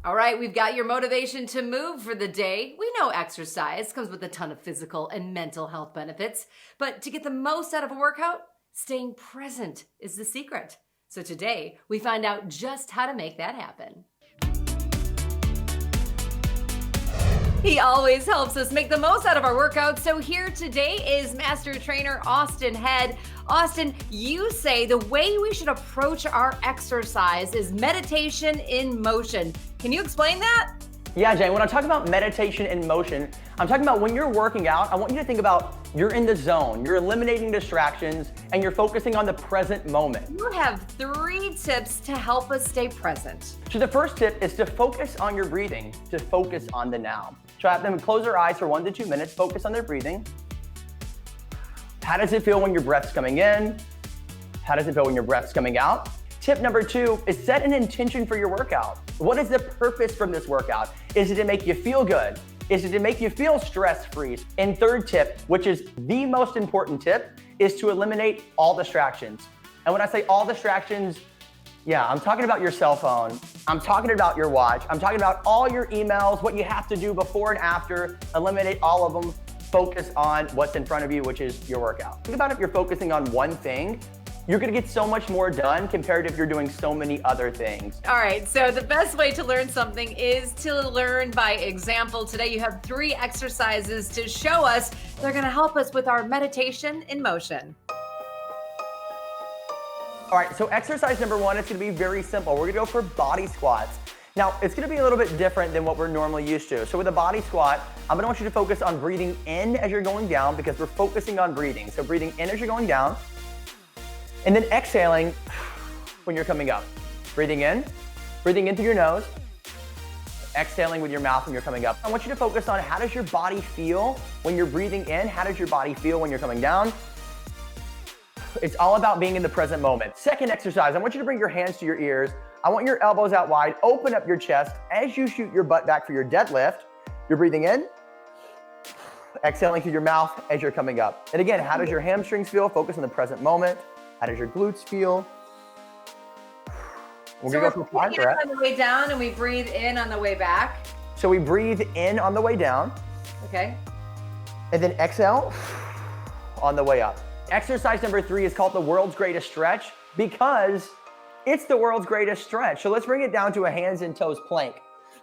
All right, we've got your motivation to move for the day. We know exercise comes with a ton of physical and mental health benefits, but to get the most out of a workout, staying present is the secret. So today, we find out just how to make that happen. He always helps us make the most out of our workouts. So here today is Master Trainer Austin Head. Austin, you say the way we should approach our exercise is meditation in motion. Can you explain that? Yeah, Jane, when I talk about meditation in motion, I'm talking about when you're working out, I want you to think about you're in the zone, you're eliminating distractions, and you're focusing on the present moment. You have 3 tips to help us stay present. So the first tip is to focus on your breathing, to focus on the now. So have them close their eyes for 1 to 2 minutes, focus on their breathing. How does it feel when your breath's coming in? How does it feel when your breath's coming out? Tip number 2 is set an intention for your workout. What is the purpose from this workout? Is it to make you feel good? Is it to make you feel stress-free? And third tip, which is the most important tip, is to eliminate all distractions. And when I say all distractions, yeah, I'm talking about your cell phone. I'm talking about your watch. I'm talking about all your emails, what you have to do before and after. Eliminate all of them. Focus on what's in front of you, which is your workout. Think about if you're focusing on one thing, you're gonna get so much more done compared to if you're doing so many other things. All right, so the best way to learn something is to learn by example. Today you have 3 exercises to show us. They're gonna help us with our meditation in motion. All right, so exercise number 1 is gonna be very simple. We're gonna go for body squats. Now, it's gonna be a little bit different than what we're normally used to. So with a body squat, I'm gonna want you to focus on breathing in as you're going down because we're focusing on breathing. So breathing in as you're going down, and then exhaling when you're coming up. Breathing in through your nose, exhaling with your mouth when you're coming up. I want you to focus on how does your body feel when you're breathing in, how does your body feel when you're coming down. It's all about being in the present moment. Second exercise, I want you to bring your hands to your ears. I want your elbows out wide, open up your chest. As you shoot your butt back for your deadlift, you're breathing in, exhaling through your mouth as you're coming up. And again, how does your hamstrings feel? Focus on the present moment. How does your glutes feel? We're gonna go for 5 breaths. On the way down and we breathe in on the way back. So we breathe in on the way down. Okay. And then exhale on the way up. Exercise number 3 is called the world's greatest stretch because it's the world's greatest stretch. So let's bring it down to a hands and toes plank.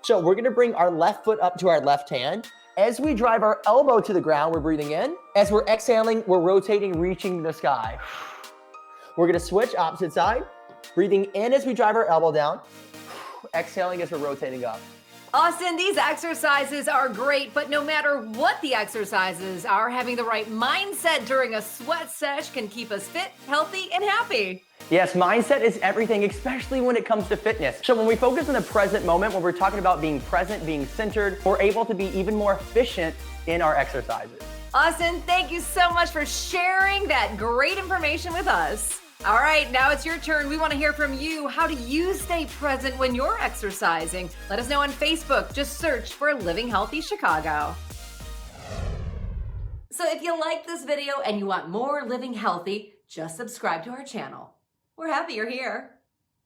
So we're gonna bring our left foot up to our left hand. As we drive our elbow to the ground, we're breathing in. As we're exhaling, we're rotating, reaching the sky. We're gonna switch opposite side. Breathing in as we drive our elbow down. Exhaling as we're rotating up. Austin, these exercises are great, but no matter what the exercises are, having the right mindset during a sweat sesh can keep us fit, healthy, and happy. Yes, mindset is everything, especially when it comes to fitness. So when we focus on the present moment, when we're talking about being present, being centered, we're able to be even more efficient in our exercises. Austin, thank you so much for sharing that great information with us. All right, now it's your turn. We want to hear from you. How do you stay present when you're exercising? Let us know on Facebook. Just search for Living Healthy Chicago. So if you like this video and you want more Living Healthy, just subscribe to our channel. We're happy you're here.